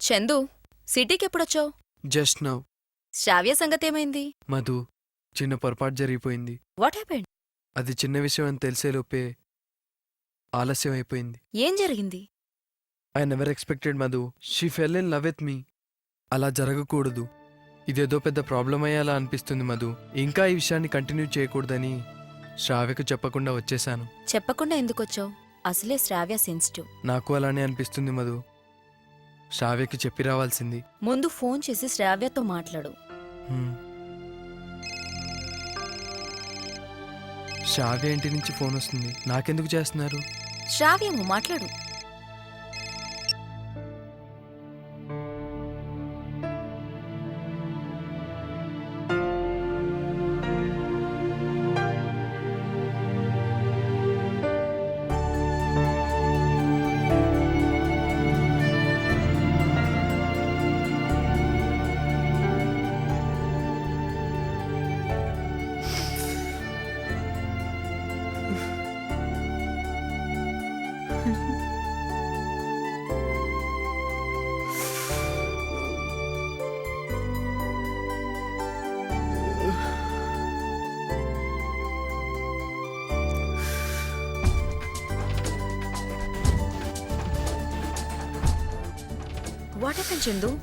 చందు, సిటీకి ఎప్పుడొచ్చావు? Just now. Sravya సంగతేమైంది? మధు, చిన్న పొరపాటు జరిగిపోయింది. What happened? అది చిన్న విషయం అని తెలిసేలోపే ఆలస్యం అయిపోయింది. ఏం జరిగింది? I never expected Madhu. She fell in love with me. అలా జరగకూడదు. ఇదేదో పెద్ద ప్రాబ్లం అయ్యేలా అనిపిస్తుంది మధు. ఇంకా ఈ విషయాన్ని కంటిన్యూ చేయకూడదని శ్రావ్యకు చెప్పకుండా వచ్చేశాను. చెప్పకుండా ఎందుకొచ్చావు? అసలే శ్రావ్య సెన్సిటివ్. నాకు అలానే అనిపిస్తుంది మధు. శ్రావ్యకి చెప్పి రావాల్సింది. ముందు ఫోన్ చేసి శ్రావ్యతో మాట్లాడు. హ్మ్. శ్రావ్య ఇంటి నుంచి ఫోన్ వస్తుంది. నాకెందుకు చేస్తున్నారు? శ్రావ్యము మాట్లాడు. What happened Chandu?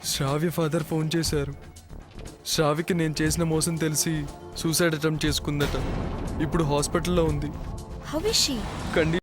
Shravya father phone చేశారు. శ్రావ్యకి నేను చేసిన మోసం తెలిసి సూసైడ్ అటెంప్ట్ చేసుకుందట. ఇప్పుడు హాస్పిటల్లో ఉంది. How is she? కండిషన్